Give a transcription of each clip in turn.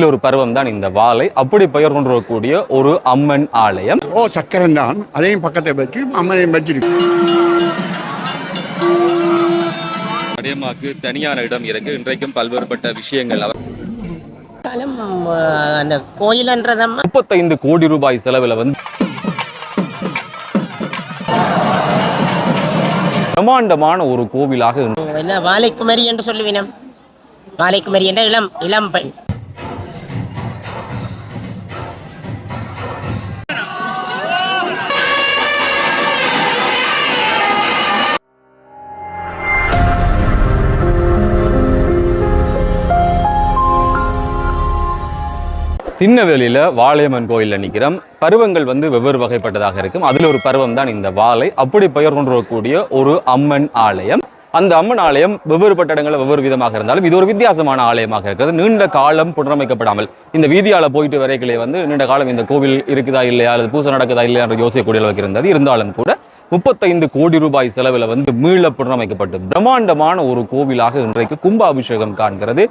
ஒரு பருவம் தான் இந்த வாழை. அப்படி பெயர் கொண்டிருக்கக்கூடிய ஒரு அம்மன் ஆலயம். சக்கரம் தான், அதையும் பக்கத்தை வச்சு அம்மனையும் வச்சிருக்கு. அடியமாக்கு தனியான இடம் இருக்கு. இன்றைக்கும் பல்வேறுபட்ட விஷயங்கள் அந்த கோயில்ன்றதம் 35 கோடி ரூபாய் செலவில் பிரம்மாண்டமான ஒரு கோவிலாக வாழைக்குமரி என்று சொல்லுவினம். வாழைக்குமரி என்ற இளம் பெண். திண்ணவேலியில வாழையம்மன் கோயிலில் நிற்கிறோம். பருவங்கள் வெவ்வேறு வகைப்பட்டதாக இருக்கும். அதில் ஒரு பருவம் தான் இந்த வாழை. அப்படி பெயர் கொண்டிருக்கக்கூடிய ஒரு அம்மன் ஆலயம். அந்த அம்மன் ஆலயம் வெவ்வேறுபட்ட இடங்களில் வெவ்வேறு விதமாக இருந்தாலும் இது ஒரு வித்தியாசமான ஆலயமாக இருக்கிறது. நீண்ட காலம் புனரமைக்கப்படாமல் இந்த வீதியால போயிட்டு வரைகளே நீண்ட காலம் இந்த கோவில் இருக்குதா இல்லையா அல்லது பூசை நடக்குதா இல்லையா என்ற யோசிக்கக்கூடிய அளவுக்கு இருந்தது. இருந்தாலும் கூட 35 கோடி ரூபாய் செலவில் மீள புனரமைக்கப்பட்டு பிரம்மாண்டமான ஒரு கோவிலாக இன்றைக்கு கும்பாபிஷேகம் காண்கிறது.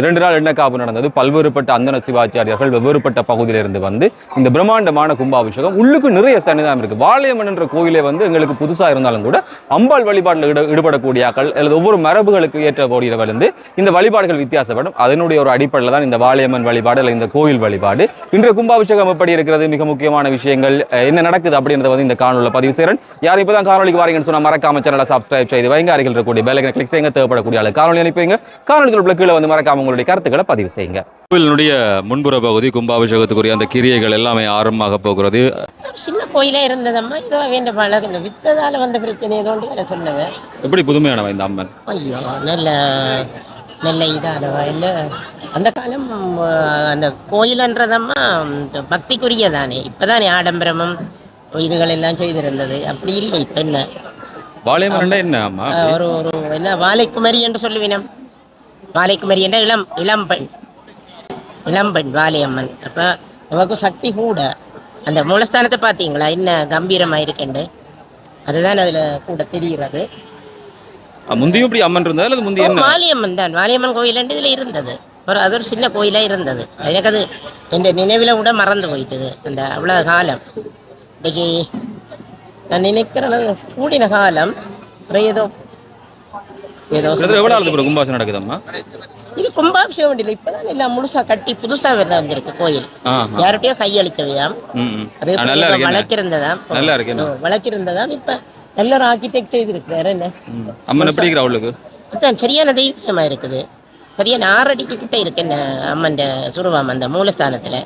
2 நாள் எண்ணக்காப்பு நடந்தது. பல்வேறுபட்ட அந்தன சிவாச்சாரியர்கள் வெவ்வேறுபட்ட பகுதியிலிருந்து இந்த பிரம்மாண்டமான கும்பாபிஷேகம். உள்ளுக்கு நிறைய சன்னிதானம் இருக்கு. வாழையம்மன் என்ற கோவிலே எங்களுக்கு புதுசா இருந்தாலும் கூட அம்பாள் வழிபாட்டில் ஈடுபடக்கூடிய அல்லது ஒவ்வொரு மரபுகளுக்கு ஏற்றபடியில் இந்த வழிபாடுகள் வித்தியாசப்படும். அதனுடைய ஒரு அடிப்படையில் தான் இந்த வாழையம்மன் வழிபாடு அல்லது இந்த கோயில் வழிபாடு. இன்றைய கும்பாபிஷேகம் எப்படி இருக்கிறது, மிக முக்கியமான விஷயங்கள் என்ன நடக்குது அப்படின்றத இந்த காணொலியில் பதிவு செய்கிறேன். யார் இப்பதான் காணொலிக்கு வாரீங்கன்னு சொன்னா மறக்காம சேனலை சப்ஸ்கிரைப் செய்து வைங்க. அருகில் இருக்கக்கூடிய பெல் ஐகானை கிளிக் செய்யுங்க. தேவைப்படக்கூடிய ஆளு காணொலி அனுப்பிங்க. காணொலியில் கீழே மறக்காம உங்களுடைய கருத்துக்களை பதிவு செய்யுங்க. கோயிலுடைய முன்புற பகுதி கும்பாபிஷேகத்துக்குரிய அந்த கிரியைகள் எல்லாமே ஆரம்பமாக போகிறது. சின்ன கோயிலே இருந்ததம்மா, இதோ வேண்ட பழகு வித்ததால வந்த பிரச்சனை ஏதோண்டு சொன்னவன். எப்படி புதுமையானவ இந்த அம்மன்? ஐயோ நல்ல இதானவா இல்லை. அந்த காலம் அந்த கோயிலன்றதம்மா பக்திக்குரிய தானே. இப்பதானே ஆடம்பரமும் இதுகள் எல்லாம் செய்திருந்தது. அப்படி இல்லை. இப்ப என்ன வாழையம்மன் என்ன ஒரு என்ன வாழைக்குமரி என்று சொல்லுவினம். வாழைக்குமரி என்ற இளம் பெண் வாழையம்மன். அப்ப நமக்கு சக்தி கூட. அந்த மூலஸ்தானத்தை பார்த்தீங்களா என்ன கம்பீரமாக இருக்குண்டு. அதுதான் அதில் கூட தெரிகிறது. முந்தியும் இப்படி அம்மன் இருந்தா அல்லது முந்தைய வாழையம்மன் தான். வாழையம்மன் கோயில் இதில் இருந்தது. அது ஒரு சின்ன கோயிலாக இருந்தது. எனக்கு அது என் நினைவில் கூட மறந்து போயிட்டது. அந்த அவ்வளோ காலம். இன்னைக்கு நான் நினைக்கிறேன் கூடின காலம் ஏதோ கும்பாபிஷேகம் நடக்குதம்மா. இது கும்பாபிஷேகம் இல்லை. இப்பதான் எல்லாம் முழுசா கட்டி புதுசா வந்திருக்கு கோயில். யார்கிட்டயோ கையளிக்கவையாம். அது வழக்கிருந்ததாம். இப்ப நல்ல ஒரு ஆர்கிடெக்ட் செய்திருக்கிறாரு. என்ன அம்மன் எப்படி இருக்கிற அவளுக்கு அதான் சரியான தெய்வமா இருக்குது. சரியான 6 அடிக்கு கிட்ட இருக்கு என்ன அம்மன் சுருவாம் அந்த மூலஸ்தானத்துல.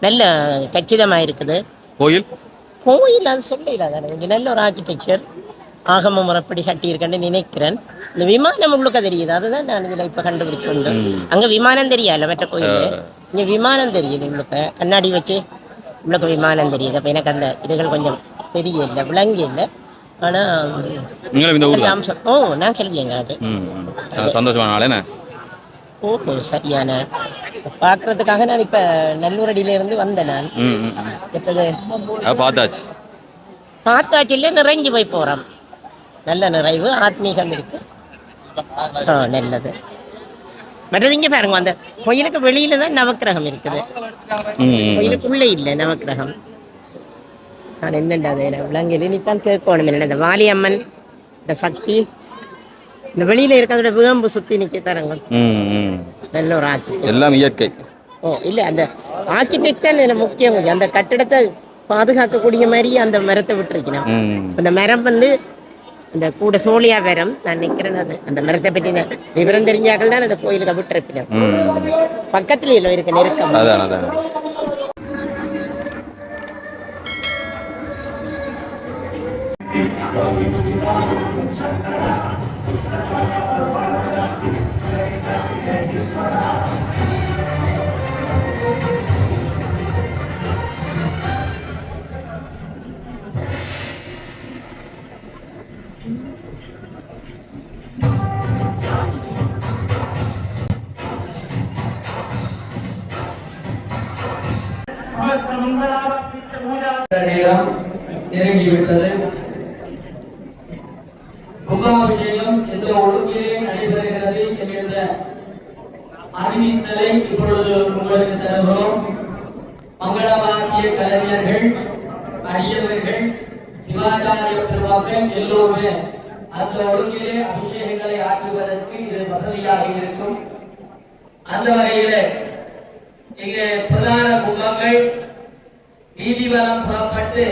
நல்ல கச்சிதமா இருக்குது கோயில். அது சொல்லலாதானே. இங்க நல்ல ஒரு ஆர்கிடெக்சர் ஆகம முறைப்படி கட்டியிருக்கேன்னு நினைக்கிறேன். இந்த விமானம் உள்ளுக்க தெரியுது. அதுதான் நான் இதில் இப்போ கண்டுபிடிச்சு. அங்கே விமானம் தெரியாது மற்ற கோயில். இங்கே விமானம் தெரியுது. உள்ளுக்க கண்ணாடி வச்சு உள்ளுக்க விமானம் தெரியுது. அப்போ எனக்கு அந்த இதுகள் கொஞ்சம் தெரியல, விளங்கி இல்லை. ஆனால் நான் கேள்விங்க அது சந்தோஷமான சரியான பார்க்கறதுக்காக நான் இப்போ நல்லூரடியிலேருந்து வந்தேன். நான் எப்போது பார்த்தாச்சு இல்லை, நிறைஞ்சு போய் போகிறோம். நல்ல நிறைவு ஆத்மீகம் இருக்கு. நல்லது. மற்றது இங்கே பாருங்க, அந்த கோயிலுக்கு வெளியில தான் நவக்கிரகம் இருக்குது. கோயிலுக்குள்ளே இல்லை நவக்கிரகம். நான் என்னண்டாது விளங்கி நீத்தான் கேட்கணும். என்ன இந்த வாலியம்மன் இந்த சக்தி இந்த வெளியில இருக்கிறதோட விகம்பு சுத்தி நிக்க பாருங்க. நல்ல ஒரு ஆர்கிடெக்ட். எல்லாம் இயற்கை. இல்லை, அந்த ஆர்கிடெக்ட் தான் முக்கியம். அந்த கட்டிடத்தை பாதுகாக்கக்கூடிய மாதிரி அந்த மரத்தை விட்டுருக்கணும். அந்த மரம் இந்த கூட சோழியா மரம். நான் நிற்கிறேன். அது அந்த மரத்தை பற்றி விவரம் தெரிஞ்சாக்கள் தான் அந்த கோயிலுக்கு விட்டுருப்பினோம். பக்கத்துல இல்லை இருக்க நெருக்கம். நெருங்கிவிட்டது. கும்பாபிஷேகம் என்ற ஒழுங்கிலே நடைபெறுகிறது என்கின்ற அறிவித்தலை இப்பொழுது உங்களுக்கு தருகிறோம். மங்களவாக்கிய கலைஞர்கள், அடியவர்கள், சிவாச்சாரிய பெருமக்கள் எல்லோருமே அந்த ஒழுங்கிலே அபிஷேகங்களை ஆற்றுவதற்கு இது வசதியாக இருக்கும். அந்த வகையிலே இங்கே பிரதான கும்பங்கள் வீதிவலம் புறப்பட்டு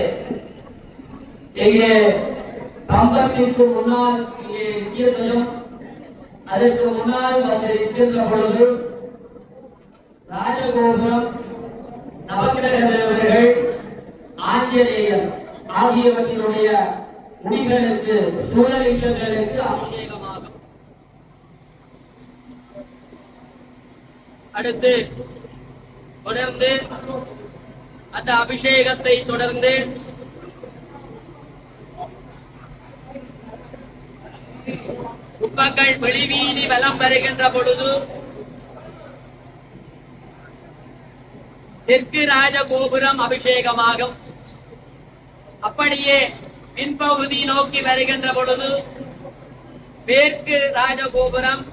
இங்கே கம்பத்திற்கு முன்னால் இங்கே நிற்கிறதும் அதற்கு முன்னால் வந்து நிற்கின்ற பொழுது ராஜகோபுரம், நவக்கிரக தேவர்கள், ஆஞ்சநேயர் ஆகியவற்றினுடைய முடிகளுக்கு சூழலிங்கங்களுக்கு அபிஷேகமாகும். அடுத்து தொடர்ந்து அந்த அபிஷேகத்தை தொடர்ந்து கும்பங்கள் வெளிவீதி வலம் வருகின்ற பொழுது தெற்கு ராஜகோபுரம் அபிஷேகமாகும். அப்படியே பின்பகுதி நோக்கி வருகின்ற பொழுது மேற்கு ராஜகோபுரம்,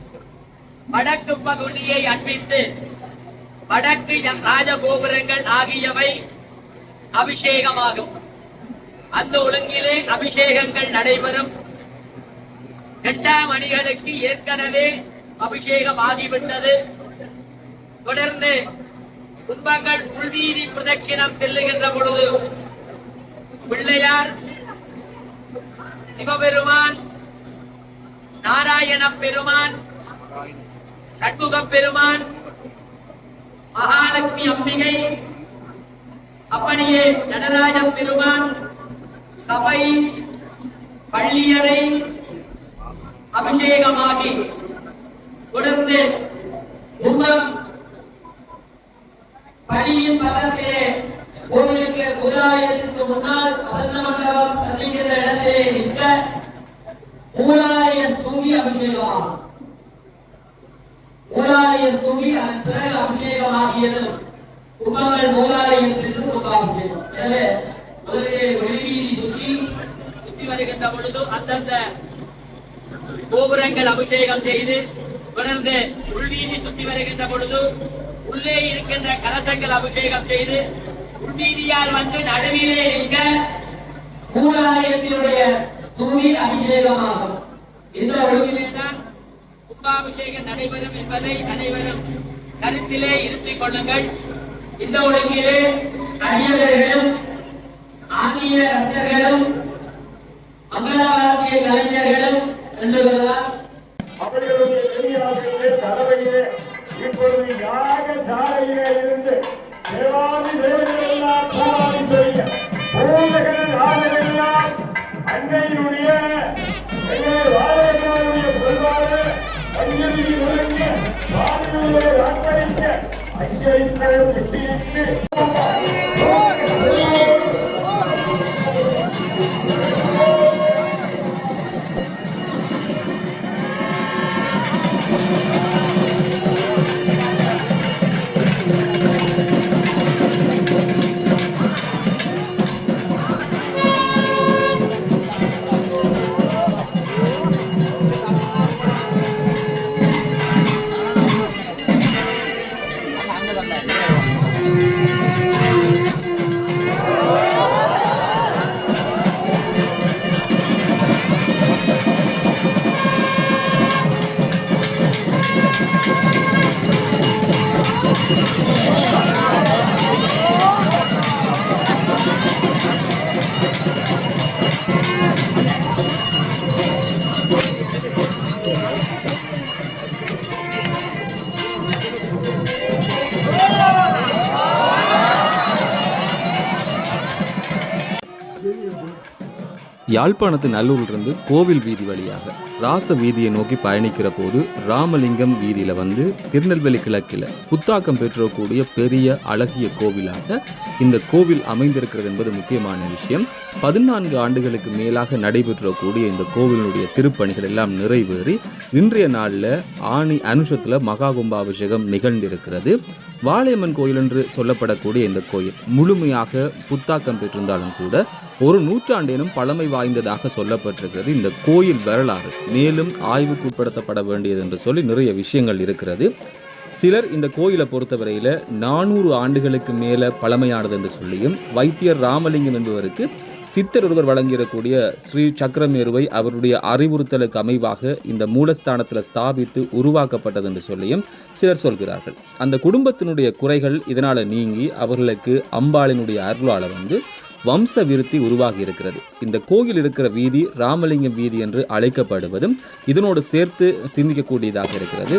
வடக்கு பகுதியை அண்மித்து வடக்கு ராஜகோபுரங்கள் ஆகியவை அபிஷேகமாகும். அந்த ஒழுங்கிலே அபிஷேகங்கள் நடைபெறும். 8 மணிகளுக்கு ஏற்கனவே அபிஷேகம் ஆகிவிட்டது. தொடர்ந்து கும்பங்கள் உள்வீதி பிரதட்சிணம் செல்லுகின்ற பொழுது பிள்ளையார், சிவபெருமான், நாராயண பெருமான், சண்முக பெருமான், மகாலட்சுமி அம்பிகை, அப்படியே நடராஜ பெருமான், சபை, பள்ளியறை அபிஷேகமாகி தொடர்ந்து கும்பம் பலியின் பக்கத்திலே கோவிலுக்கு முதலாலயத்திற்கு முன்னால் வசந்த மண்டபம் சந்திக்கிற இடத்திலே நிற்க மூலாலய ஸ்தூபி அபிஷேகமாகும். மூலாலய ஸ்தூபி அதன் பிறகு அபிஷேகமாகியதும் கும்பங்கள் மூலாலயம் சென்று கும்பாபிஷேகம். எனவே முதலிலே வெளிவீதி சுற்றி வருகின்ற பொழுது அந்தந்த கோபுரங்கள் அபிஷேகம் செய்து தொடர்ந்து உள்வீதி சுற்றி வருகின்ற பொழுது உள்ளே இருக்கின்ற கலசங்கள் அபிஷேகம் செய்து உள்வீதியால் வந்து நடுவிலே இருக்க மூலாலயத்தினுடைய ஸ்தூபி அபிஷேகமாகும். இந்த ஒழுங்கிலேதான் கும்பாபிஷேகம் நடைபெறும் என்பதை அனைவரும் கருத்திலே இருத்திக் கொள்ளுங்கள். இந்த ஒழுங்கிலே அடியவர்களும் ஆன்மீக ரத்தர்களும் மங்களவாக்கிய கலைஞர்களும் என்றுதான் அவர்களுடைய நெறியாளர்களே தலைமையிலே இப்பொழுது யாக சாலையிலே இருந்து தேவாதி தேவர்களெல்லாம் பூவாதி சொல்லிய பூதகன ராஜனெல்லாம் அன்னையினுடைய வாழையனுடைய பொருளாக அஞ்சலி முழங்கிய சுவாமியுடைய அர்ப்பணிக்க அஞ்சலிக்கள் வெற்றியிட்டு யாழ்ப்பாணத்து நல்லூரிலிருந்து கோவில் வீதி வழியாக ராச வீதியை நோக்கி பயணிக்கிற போது ராமலிங்கம் வீதியில வந்து திருநெல்வேலி கிழக்கில் புத்தாக்கம் பெற்றக்கூடிய பெரிய அழகிய கோவிலாக இந்த கோவில் அமைந்திருக்கிறது என்பது முக்கியமான விஷயம். 14 ஆண்டுகளுக்கு மேலாக நடைபெற்றக்கூடிய இந்த கோவிலுடைய திருப்பணிகள் எல்லாம் நிறைவேறி இன்றைய நாளில் ஆணி அனுஷத்துல மகா கும்பாபிஷேகம் நிகழ்ந்திருக்கிறது. வாழையம்மன் கோயில் என்று சொல்லப்படக்கூடிய இந்த கோயில் முழுமையாக புத்தாக்கம் பெற்றிருந்தாலும் கூட ஒரு நூற்றாண்டேனும் பழமை வாய்ந்ததாக சொல்லப்பட்டிருக்கிறது. இந்த கோயில் வரலாறு மேலும் ஆய்வுக்கு உட்படுத்தப்பட வேண்டியது என்று சொல்லி நிறைய விஷயங்கள் இருக்கிறது. சிலர் இந்த கோயிலை பொறுத்தவரையில் 400 ஆண்டுகளுக்கு மேலே பழமையானது என்று சொல்லியும் வைத்தியர் ராமலிங்கம் என்பவருக்கு சித்தர் ஒருவர் வழங்கியிருக்கக்கூடிய ஸ்ரீ சக்கரமேருவை அவருடைய அறிவுறுத்தலுக்கு அமைவாக இந்த மூலஸ்தானத்தில் ஸ்தாபித்து உருவாக்கப்பட்டது என்று சொல்லியும் சிலர் சொல்கிறார்கள். அந்த குடும்பத்தினுடைய குறைகள் இதனால் நீங்கி அவர்களுக்கு அம்பாளினுடைய அருளால் வம்ச விருத்தி உருவாகி இருக்கிறது. இந்த கோயில் இருக்கிற வீதி ராமலிங்கம் வீதி என்று அழைக்கப்படுவதும் இதனோடு சேர்த்து சிந்திக்கக்கூடியதாக இருக்கிறது.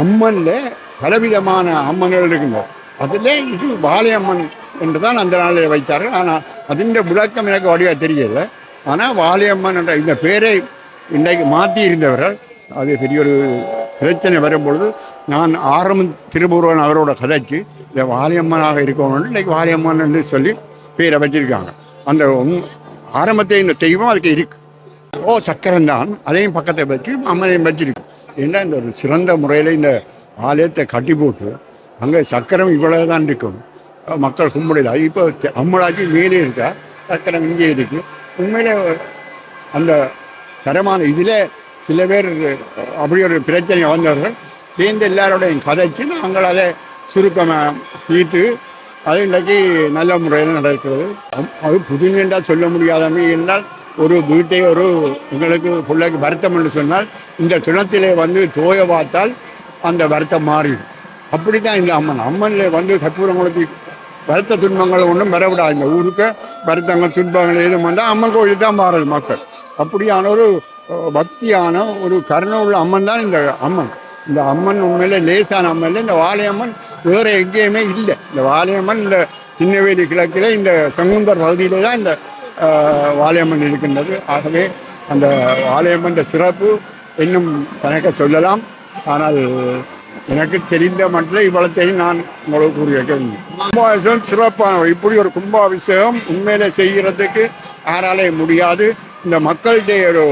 அம்மனில் பலவிதமான அம்மன்கள் இருக்குங்க. அதில் இது வாழையம்மன் என்று தான் அந்த நாளில் வைத்தார்கள். ஆனால் அதின் விளக்கம் எனக்கு வடிவாக தெரியலை. ஆனால் வாழையம்மன் என்ற இந்த பேரை இன்றைக்கு மாற்றி இருந்தவர்கள் அது பெரிய ஒரு பிரச்சனை வரும்பொழுது நான் திருமுருகன் அவரோட கதைச்சு இந்த வாழையம்மனாக இருக்கணும்னு இன்றைக்கு வாழையம்மன் என்று சொல்லி பேரை வச்சிருக்காங்க. அந்த ஆரம்பத்தில் இந்த தெய்வம் அதுக்கு இருக்கு. சக்கரம்தான் அதையும் பக்கத்தை வச்சு அம்மனையும் வச்சிருக்கு. ஏன்னா இந்த ஒரு சிறந்த முறையில் இந்த ஆலயத்தை கட்டி போட்டு அங்கே சக்கரம் இவ்வளவு தான் இருக்கும், மக்கள் கும்பிடல. இப்போ அம்மளாச்சி மேலே இருக்கா, சக்கரம் இங்கே இருக்குது. உண்மையிலே அந்த தரமான இதில் சில பேர் அப்படி ஒரு பிரச்சனை வந்தவர்கள் சேர்ந்து எல்லாரோடையும் கதைச்சு நாங்கள் அதை சுருக்கமாக தீர்த்து அது இன்றைக்கு நல்ல முறையில் நடக்கிறது. அது புதுமையாக சொல்ல முடியாதமை என்றால் ஒரு வீட்டை எங்களுக்கு பிள்ளைக்கு வருத்தம் என்று சொன்னால் இந்த கிணத்திலே தோய பார்த்தால் அந்த வருத்தம் மாறிடும். அப்படி தான் இந்த அம்மனில் கற்பூரம் கொளுத்தி வருத்த துன்பங்கள் ஒன்றும் வரவிடாது. இந்த ஊருக்கு வருத்தங்கள் துன்பங்கள் எதுவும் வந்தால் அம்மன் கோயில் தான் மாறுது மக்கள். அப்படியான ஒரு பக்தியான ஒரு கருணை உள்ள அம்மன் தான் இந்த அம்மன். இந்த அம்மன் உண்மையிலே லேசான அம்மன். இந்த வாழையம்மன் வேறு எங்கேயுமே இல்லை. இந்த வாழையம்மன் இந்த திண்ணவேலி கிழக்கில் இந்த செங்குந்தர் பகுதியிலே தான் இந்த வாழையம்மன் இருக்கின்றது. ஆகவே அந்த வாழையம்மன் சிறப்பு இன்னும் தனக்கு சொல்லலாம். ஆனால் எனக்கு தெரிந்த மட்டும் இவ்வளத்தையும் நான் உங்களுக்கு கூறிய கும்பாபிஷேகம் சிறப்பான இப்படி ஒரு கும்பாபிஷேகம் உண்மையிலே செய்கிறதுக்கு யாராலே முடியாது. இந்த மக்களுடைய ஒரு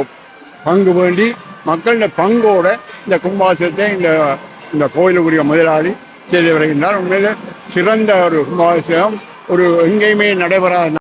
பங்கு வேண்டி மக்களுடைய பங்கோட இந்த கும்பாபிஷேகத்தை இந்த கோயிலுக்குரிய முதலாளி செய்து வருகின்றார். உண்மையிலே சிறந்த ஒரு கும்பாபிஷேகம் ஒரு எங்கேயுமே நடைபெறாத.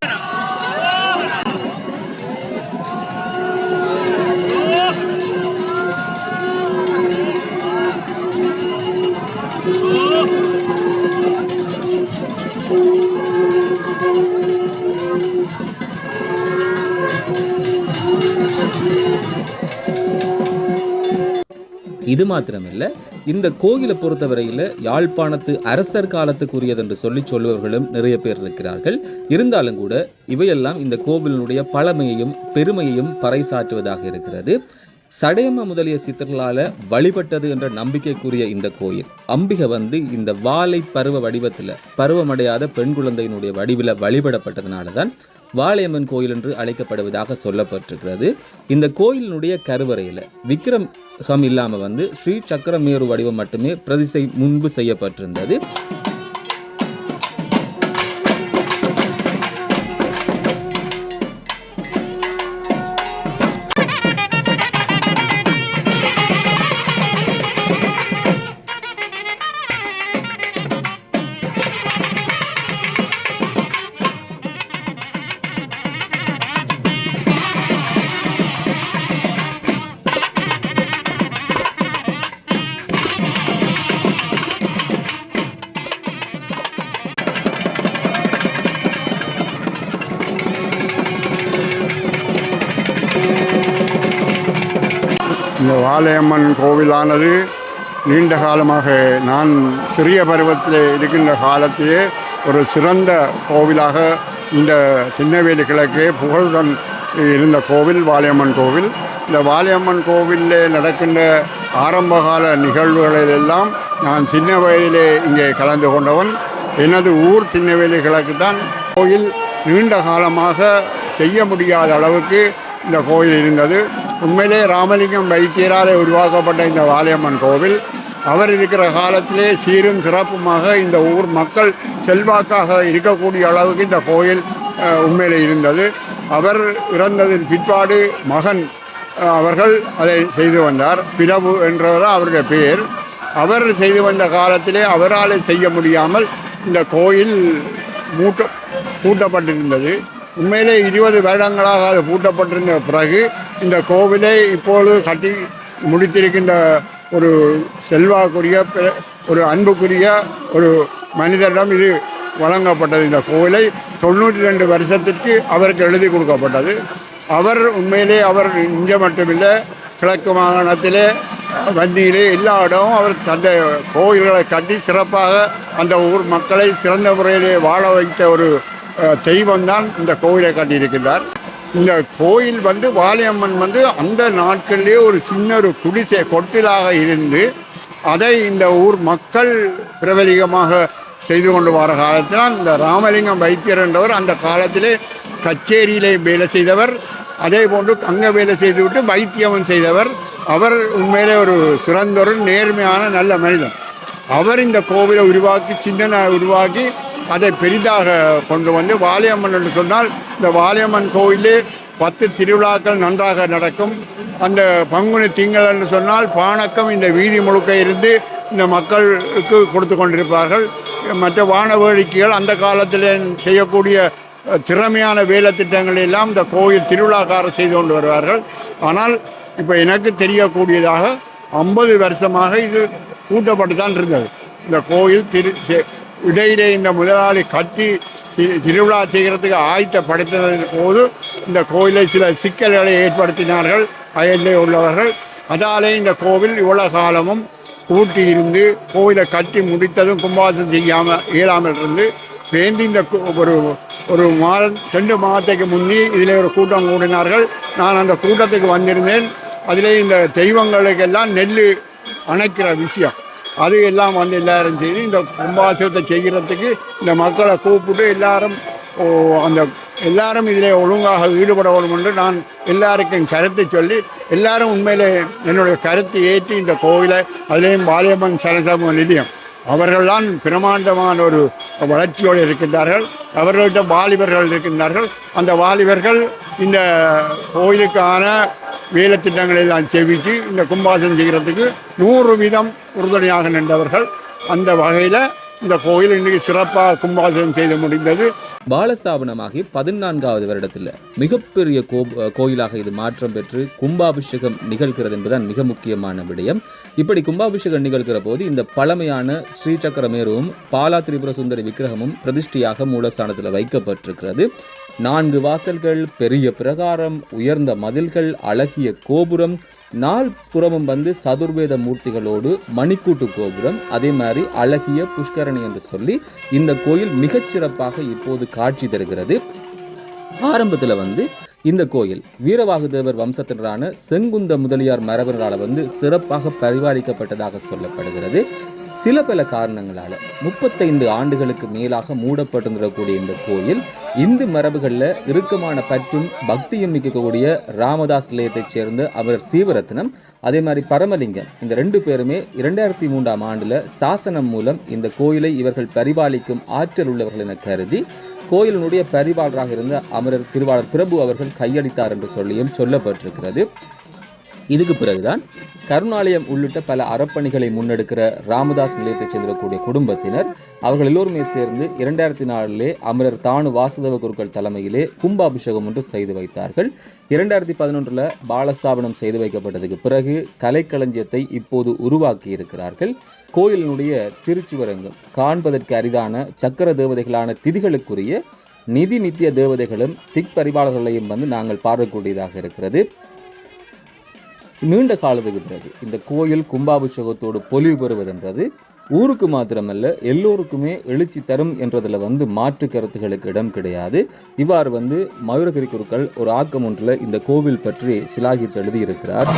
இது மாத்திரமில்லை, இந்த கோயிலை பொறுத்தவரையில் யாழ்ப்பாணத்து அரசர் காலத்துக்குரியது என்று சொல்லுபவர்களும் நிறைய பேர் இருக்கிறார்கள். இருந்தாலும் கூட இவையெல்லாம் இந்த கோவிலினுடைய பழமையையும் பெருமையையும் பறைசாற்றுவதாக இருக்கிறது. சடையம்ம முதலிய சித்தர்களால் வழிபட்டது என்ற நம்பிக்கைக்குரிய இந்த கோயில் அம்பிகை இந்த வாழை பருவ வடிவத்தில் பருவமடையாத பெண் குழந்தையினுடைய வடிவில் வழிபடப்பட்டதுனால தான் வாழையம்மன் கோயில் என்று அழைக்கப்படுவதாக சொல்லப்பட்டிருக்கிறது. இந்த கோயிலினுடைய கருவறையில் விக்கிரகம் இல்லாமல் ஸ்ரீ சக்கரமேரு வடிவம் மட்டுமே பிரதிஷ்டை முன்பு செய்யப்பட்டிருந்தது. இந்த வாழையம்மன் கோவிலானது நீண்ட காலமாக நான் சிறிய பருவத்தில் இருக்கின்ற காலத்திலே ஒரு சிறந்த கோவிலாக இந்த திண்ணவேலி கிழக்கே புகழுடன் இருந்த கோவில் வாழையம்மன் கோவில். இந்த வாழையம்மன் கோவிலில் நடக்கின்ற ஆரம்பகால நிகழ்வுகளிலெல்லாம் நான் சின்ன வயதிலே இங்கே கலந்து கொண்டவன். எனது ஊர் திண்ணவேலி கிழக்கு தான். கோயில் நீண்ட காலமாக செய்ய முடியாத அளவுக்கு இந்த கோயில் இருந்தது. உண்மையிலே ராமலிங்கம் வைத்தியரால் உருவாக்கப்பட்ட இந்த வாழையம்மன் கோவில் அவர் இருக்கிற காலத்திலே சீரும் சிறப்புமாக இந்த ஊர் மக்கள் செல்வாக்காக இருக்கக்கூடிய அளவுக்கு இந்த கோயில் உண்மையில் இருந்தது. அவர் இறந்ததின் பிற்பாடு மகன் அவர்கள் அதை செய்து வந்தார். பிரபு என்றவர் அவருடைய பெயர். அவர் செய்து வந்த காலத்திலே அவரால் செய்ய முடியாமல் இந்த கோயில் பூட்டப்பட்டிருந்தது. உண்மையிலே 20 வருடங்களாக அது பூட்டப்பட்டிருந்த பிறகு இந்த கோவிலை இப்பொழுது கட்டி முடித்திருக்கின்ற ஒரு செல்வாக்குரிய ஒரு அன்புக்குரிய ஒரு மனிதரிடம் இது வழங்கப்பட்டது. இந்த கோவிலை 92 வருஷத்திற்கு அவருக்கு எழுதி கொடுக்கப்பட்டது. அவர் உண்மையிலே அவர் இங்கே மட்டுமில்லை, கிழக்கு மாகாணத்திலே வன்னியிலே எல்லா இடமும் அவர் தன்னுடைய கோயில்களை கட்டி சிறப்பாக அந்த ஊர் மக்களை சிறந்த முறையிலே வாழ வைத்த ஒரு தெய்வம்தான் இந்த கோயிலை கட்டியிருக்கிறார். இந்த கோயில் வாலியம்மன் அந்த நாட்களிலே ஒரு சின்ன ஒரு குடிசை கொட்டிலாக இருந்து அதை இந்த ஊர் மக்கள் பிரபலிகமாக செய்து கொண்டு வர காலத்தில் இந்த ராமலிங்கம் வைத்தியர் என்றவர் அந்த காலத்திலே கச்சேரியிலே வேலை செய்தவர். அதே போன்று அங்கே வேலை செய்துவிட்டு வைத்தியமும் செய்தவர். அவர் உண்மையிலே ஒரு சிறந்த ஒரு நேர்மையான நல்ல மனிதன். அவர் இந்த கோவிலை உருவாக்கி சின்ன உருவாக்கி அதை பெரிதாக கொண்டு வாலியம்மன் என்று சொன்னால் இந்த வாலியம்மன் கோயிலே 10 திருவிழாக்கள் நன்றாக நடக்கும். அந்த பங்குனி திங்கள் என்று சொன்னால் பானக்கம் இந்த வீதி முழுக்க இருந்து இந்த மக்களுக்கு கொடுத்து கொண்டிருப்பார்கள். மற்ற வான வேடிக்கைகள் அந்த காலத்தில் செய்யக்கூடிய திறமையான வேலை திட்டங்கள் எல்லாம் இந்த கோயில் திருவிழாக்காரர் செய்து கொண்டு வருவார்கள். ஆனால் இப்போ எனக்கு தெரியக்கூடியதாக 50 வருஷமாக இது பூட்டப்பட்டு தான் இருந்தது. இந்த கோயில் இடையிலே இந்த முதலாளி கட்டி திருவிழா செய்கிறதுக்கு ஆயத்தப்படுத்தினதின் போது இந்த கோயிலை சில சிக்கல்களை ஏற்படுத்தினார்கள் அயலிலே உள்ளவர்கள். அதாலே இந்த கோவில் இவ்வளவு காலமும் பூட்டி இருந்து கோயிலை கட்டி முடித்ததும் கும்பாசம் இயலாமல் இருந்து வேண்டி இந்த ஒரு மாதம் 2 மாதத்துக்கு முன்னே இதில் ஒரு கூட்டம் கூடினார்கள். நான் அந்த கூட்டத்துக்கு வந்திருந்தேன். அதிலே இந்த தெய்வங்களுக்கெல்லாம் நெல் அணைக்கிற விஷயம் அது எல்லாம் எல்லாரும் செய்து இந்த கும்பாபிஷேகத்தை செய்கிறதுக்கு இந்த மக்களை கூப்பிட்டு எல்லாரும் இதில் ஒழுங்காக ஈடுபட வேண்டும் என்று நான் எல்லாருக்கும் கருத்தை சொல்லி எல்லாரும் உண்மையிலே என்னுடைய கருத்தை ஏற்றி இந்த கோவிலை அதிலேயும் வாலியம்மன் சரசம நிலையம் அவர்கள்தான் பிரமாண்டமான ஒரு வளர்ச்சியோடு இருக்கின்றார்கள். அவர்கள்ட்ட வாலிபர்கள் இருக்கின்றார்கள். அந்த வாலிபர்கள் இந்த கோயிலுக்கான வேலை திட்டங்களை எல்லாம் செவிச்சு இந்த கும்பாசனம் செய்கிறதுக்கு 100% உறுதுணையாக நின்றவர்கள். அந்த வகையில் இந்த கோயில் இன்றைக்கு சிறப்பாக கும்பாசனம் செய்து முடிந்தது. பாலஸ்தாபனமாகி 14வது வருடத்தில் மிகப்பெரிய கோயிலாக இது மாற்றம் பெற்று கும்பாபிஷேகம் நிகழ்கிறது என்பதுதான் மிக முக்கியமான விடயம். இப்படி கும்பாபிஷேகம் நிகழ்கிற போது இந்த பழமையான ஸ்ரீசக்கரமேருவும் பாலா திரிபுர சுந்தரி விக்கிரகமும் பிரதிஷ்டியாக மூலஸ்தானத்தில் வைக்கப்பட்டிருக்கிறது. 4 வாசல்கள், பெரிய பிரகாரம், உயர்ந்த மதில்கள், அழகிய கோபுரம், 4 புறமும் சதுர்வேத மூர்த்திகளோடு மணிக்கூட்டு கோபுரம், அதே மாதிரி அழகிய புஷ்கரணி என்று சொல்லி இந்த கோயில் மிகச்சிறப்பாக இப்போது காட்சி தருகிறது. ஆரம்பத்தில் இந்த கோயில் வீரவாகுதேவர் வம்சத்தினரான செங்குந்த முதலியார் மரபினரால் சிறப்பாக பரிபாலிக்கப்பட்டதாக சொல்லப்படுகிறது. சில பல காரணங்களால் 35 ஆண்டுகளுக்கு மேலாக மூடப்பட்டிருக்கக்கூடிய இந்த கோயில் இந்து மரபுகளில் இறுக்கமான பற்றும் பக்தியும் மிக்கக்கூடிய ராமதாஸ் நிலையத்தைச் சேர்ந்த அவர் சீவரத்னம், அதே மாதிரி பரமலிங்கம், இந்த 2 பேருமே 2003ஆம் ஆண்டில் சாசனம் மூலம் இந்த கோயிலை இவர்கள் பரிபாலிக்கும் ஆற்றல் உள்ளவர்கள் என கருதி கோயிலினுடைய பரிபாலராக இருந்த அமரர் திருவாளர் பிரபு அவர்கள் கையளித்தார் என்று சொல்லியும் சொல்லப்பட்டிருக்கிறது. இதுக்கு பிறகுதான் கருணாலயம் உள்ளிட்ட பல அறப்பணிகளை முன்னெடுக்கிற ராமதாஸ் நிலையத்தைச் சேர்ந்திருக்கக்கூடிய குடும்பத்தினர் அவர்கள் எல்லோருமே சேர்ந்து 2004 அமரர் தானு வாசுதேவ குருக்கள் தலைமையிலே கும்பாபிஷேகம் ஒன்று செய்து வைத்தார்கள். 2011 பாலஸ்தாபனம் செய்து வைக்கப்பட்டதுக்கு பிறகு கலைக்களஞ்சியத்தை இப்போது உருவாக்கி இருக்கிறார்கள். கோயிலினுடைய திருச்சுவரங்கம் காண்பதற்கு அரிதான சக்கர தேவதைகளான திதிகளுக்குரிய நிதி நித்திய தேவதைகளும் திக் பரிபாலர்களையும் நாங்கள் பார்க்கக்கூடியதாக இருக்கிறது. நீண்ட காலத்துக்கு பிறகு இந்த கோயில் கும்பாபிஷேகத்தோடு பொலிவு பெறுவதென்றது ஊருக்கு மாத்திரமல்ல எல்லோருக்குமே எழுச்சி தரும் என்றதில் மாற்று கருத்துகளுக்கு இடம் கிடையாது. இவ்வாறு மயூரகிரி குருக்கள் ஒரு ஆக்கம் ஒன்றில் இந்த கோவில் பற்றி சிலாகித்து எழுதியிருக்கிறார்.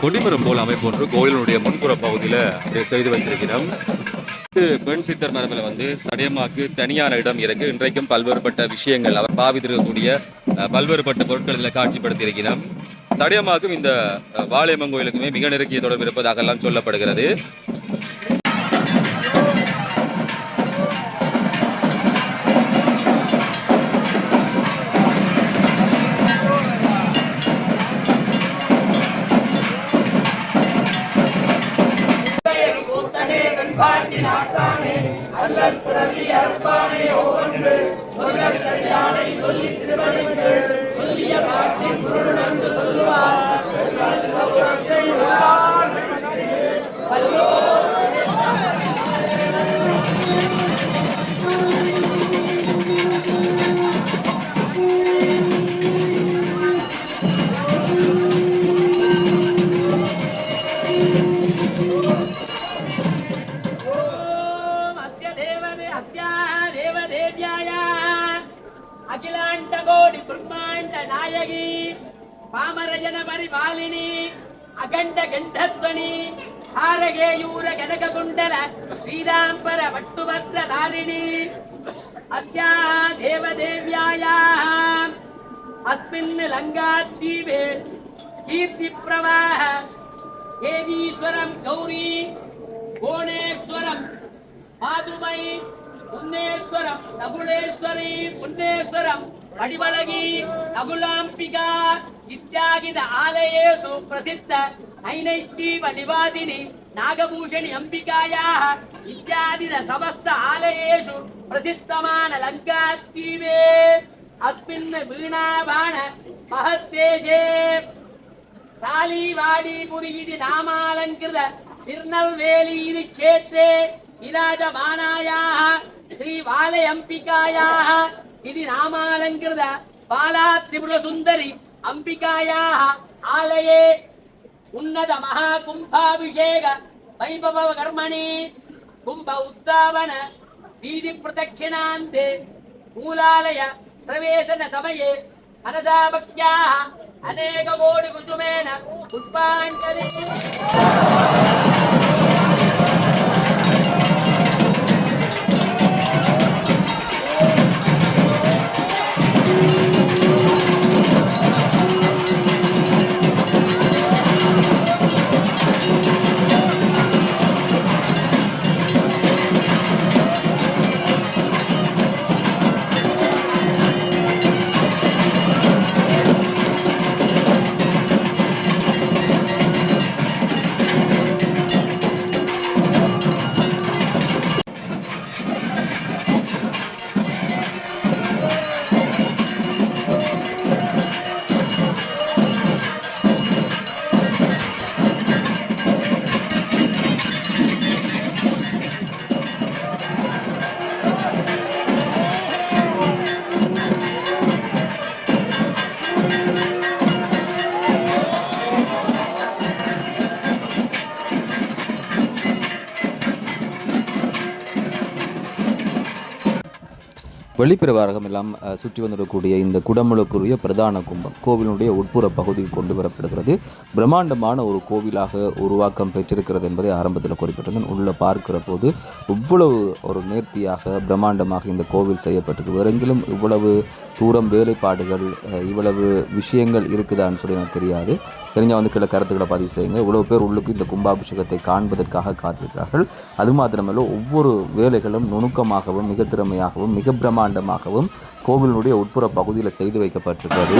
கொடிமரம் போல் அமைப்பு ஒன்று கோயிலினுடைய முன்புற பகுதியில் செய்து வைத்திருக்கிறோம். பெண் சித்தர் மரபில் வந்து சடையம்மாக்கு தனியான இடம் இருக்கு. இன்றைக்கும் பல்வேறுபட்ட விஷயங்கள் அவர் பாவித்திருக்கக்கூடிய பல்வேறுபட்ட பொருட்கள் இதில் காட்சிப்படுத்தி இருக்கிறோம். சடையம்மாக்கும் இந்த வாழையம்மன் கோயிலுக்குமே மிக நெருங்கிய தொடர்பு இருப்பதாக எல்லாம் சொல்லப்படுகிறது. अखिलांड कोटि ब्रह्मांड नायकी पामरजन परिपालिनी अखंड गंधध्वनि हारगेयूर कनक कुंडल श्रीरांबर पट्टुवस्त्र धारिणी अस्याः देवदेव्यायाः अस्मिन् लंकाद्वीपे कीर्ति प्रवाह केदीश्वरं गौरी भुवनेश्वरं माधुमयी पुण्येश्वरं नकुलेश्वरी पुण्येश्वरं पडिवलगी नकुलांबिका इत्यादि आलयेषु प्रसिद्ध नैनैद्वीप निवासिनी नागभूषणी अंबिकायाः इत्यादि समस्त आलयेषु प्रसिद्धमान लंकाद्वीपे अस्मिन् वीणाबाण महद्देशे सालीवाडीपुरी इति नामालंकृत तिरुनल्वेली इति क्षेत्रे विराजमानायाः श्री वालयम्बिकायाः इति नामालंकृत बाला त्रिपुरसुन्दरी अंबिकायाः आलये उन्नत महाकुंभाभिषेक वैभव कर्मणि कुंभ उद्धावन वीधि प्रदक्षिणान्ते मूलालय प्रवेशन समये मनसा भक्त्याः अनेक कोटि कुसुमेन पुष्पाञ्जलि வெளிப்பிரவாரகம் எல்லாம் சுற்றி வந்திருக்கக்கூடிய இந்த குடமுழுக்குரிய பிரதான கும்பம் கோவிலுடைய உட்புற பகுதியில் கொண்டு வரப்படுகிறது. பிரம்மாண்டமான ஒரு கோவிலாக உருவாக்கம் பெற்றிருக்கிறது என்பதை ஆரம்பத்தில் குறிப்பிட்டிருந்தேன். உள்ளே பார்க்கிற போது இவ்வளவு ஒரு நேர்த்தியாக பிரம்மாண்டமாக இந்த கோவில் செய்யப்பட்டிருக்கு. வேறெங்கிலும் இவ்வளவு தூரம் வேலைப்பாடுகள் இவ்வளவு விஷயங்கள் இருக்குதான்னு சொல்லி எனக்கு தெரியாது. தெரிஞ்சால் வந்து கீழே கருத்துக்களை பதிவு செய்யுங்க. இவ்வளவு பேர் உள்ளுக்கு இந்த கும்பாபிஷேகத்தை காண்பதற்காக காத்திருக்கிறார்கள். அது மாத்திரமல்ல ஒவ்வொரு வேலைகளும் நுணுக்கமாகவும் மிக திறமையாகவும் மிக பிரம்மாண்டமாகவும் கோவிலுடைய உட்புற பகுதியில் செய்து வைக்கப்பட்டிருக்கிறது.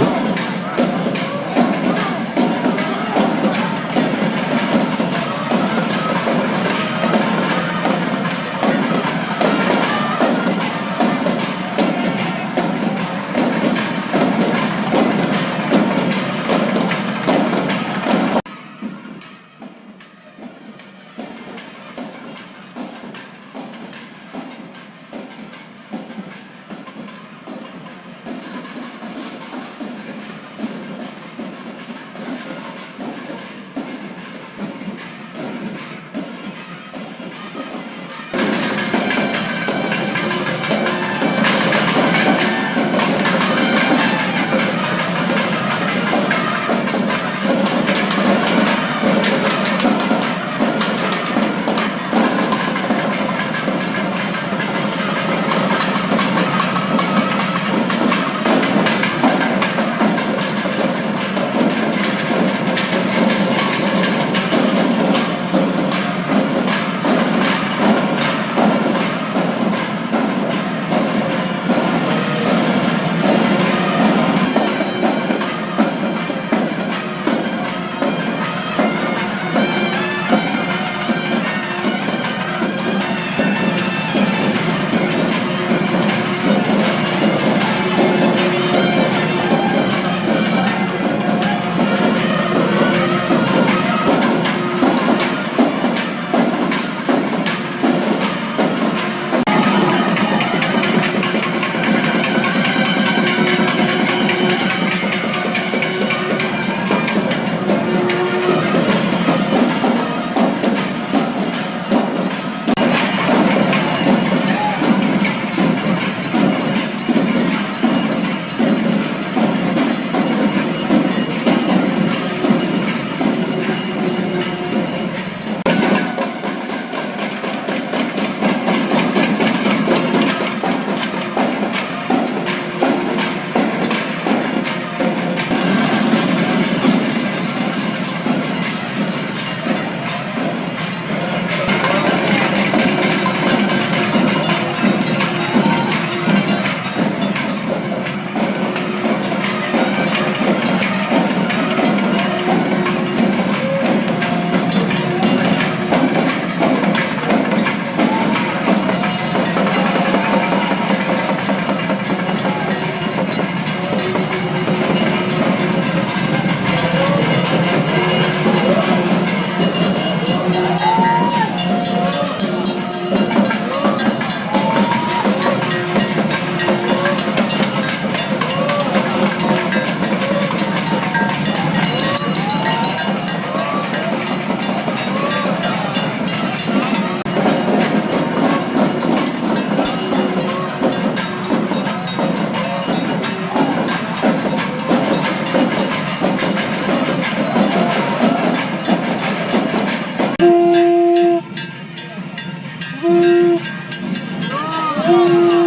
Thank you.